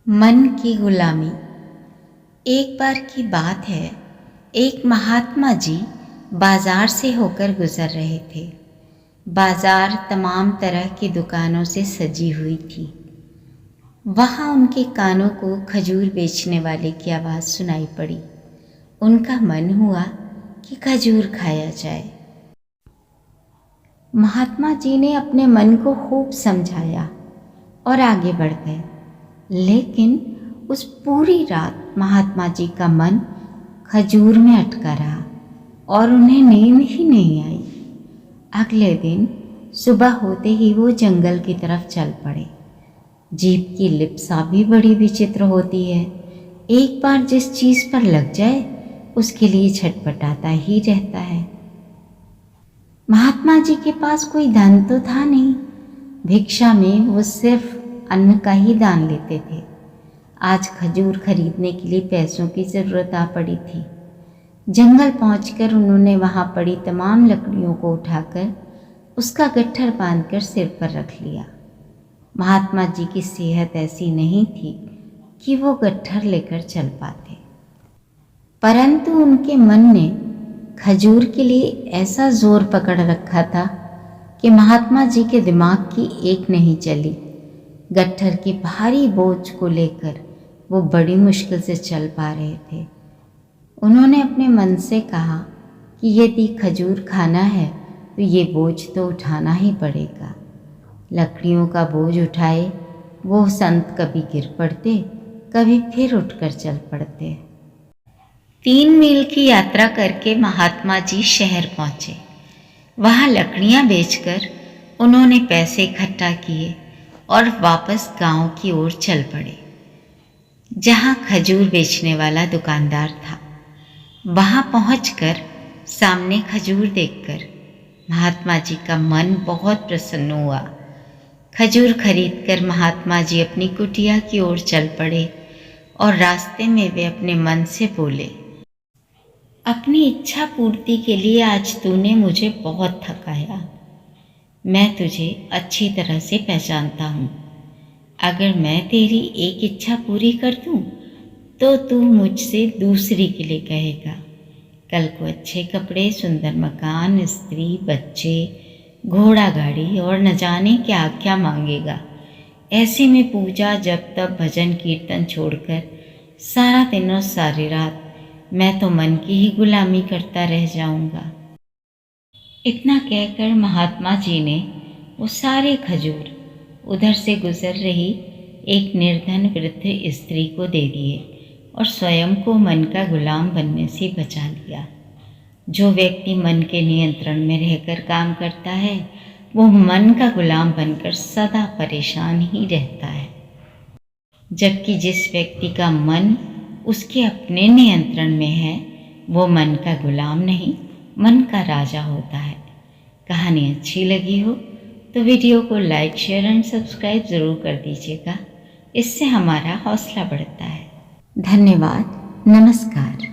मन की गुलामी। एक बार की बात है, एक महात्मा जी बाजार से होकर गुजर रहे थे। बाजार तमाम तरह की दुकानों से सजी हुई थी। वहाँ उनके कानों को खजूर बेचने वाले की आवाज़ सुनाई पड़ी। उनका मन हुआ कि खजूर खाया जाए। महात्मा जी ने अपने मन को खूब समझाया और आगे बढ़ गए, लेकिन उस पूरी रात महात्मा जी का मन खजूर में अटका रहा और उन्हें नींद ही नहीं आई। अगले दिन सुबह होते ही वो जंगल की तरफ चल पड़े। जीभ की लिप्सा भी बड़ी विचित्र होती है। एक बार जिस चीज़ पर लग जाए उसके लिए छटपटाता ही रहता है। महात्मा जी के पास कोई धन तो था नहीं। भिक्षा में वो सिर्फ अन्न का ही दान लेते थे। आज खजूर खरीदने के लिए पैसों की ज़रूरत आ पड़ी थी। जंगल पहुंचकर उन्होंने वहां पड़ी तमाम लकड़ियों को उठाकर उसका गट्ठर बांधकर सिर पर रख लिया। महात्मा जी की सेहत ऐसी नहीं थी कि वो गट्ठर लेकर चल पाते, परंतु उनके मन ने खजूर के लिए ऐसा जोर पकड़ रखा था कि महात्मा जी के दिमाग की एक नहीं चली। गट्ठर के भारी बोझ को लेकर वो बड़ी मुश्किल से चल पा रहे थे। उन्होंने अपने मन से कहा कि यदि खजूर खाना है तो ये बोझ तो उठाना ही पड़ेगा। लकड़ियों का बोझ उठाए वो संत कभी गिर पड़ते, कभी फिर उठकर चल पड़ते। 3 मील की यात्रा करके महात्मा जी शहर पहुँचे। वहाँ लकड़ियाँ बेचकर उन्होंने पैसे इकट्ठा किए और वापस गांव की ओर चल पड़े। जहाँ खजूर बेचने वाला दुकानदार था, वहाँ पहुंचकर सामने खजूर देखकर महात्मा जी का मन बहुत प्रसन्न हुआ। खजूर खरीदकर महात्मा जी अपनी कुटिया की ओर चल पड़े और रास्ते में वे अपने मन से बोले, अपनी इच्छा पूर्ति के लिए आज तूने मुझे बहुत थकाया। मैं तुझे अच्छी तरह से पहचानता हूँ। अगर मैं तेरी एक इच्छा पूरी कर दूँ तो तू मुझसे दूसरी के लिए कहेगा। कल को अच्छे कपड़े, सुंदर मकान, स्त्री, बच्चे, घोड़ा गाड़ी और न जाने क्या क्या मांगेगा। ऐसे में पूजा जब तब भजन कीर्तन छोड़कर सारा दिन और सारी रात मैं तो मन की ही गुलामी करता रह जाऊंगा। इतना कहकर महात्मा जी ने वो सारे खजूर उधर से गुजर रही एक निर्धन वृद्ध स्त्री को दे दिए और स्वयं को मन का गुलाम बनने से बचा लिया। जो व्यक्ति मन के नियंत्रण में रहकर काम करता है वो मन का गुलाम बनकर सदा परेशान ही रहता है, जबकि जिस व्यक्ति का मन उसके अपने नियंत्रण में है वो मन का गुलाम नहीं, मन का राजा होता है। कहानी अच्छी लगी हो तो वीडियो को लाइक, शेयर एंड सब्सक्राइब ज़रूर कर दीजिएगा। इससे हमारा हौसला बढ़ता है। धन्यवाद। नमस्कार।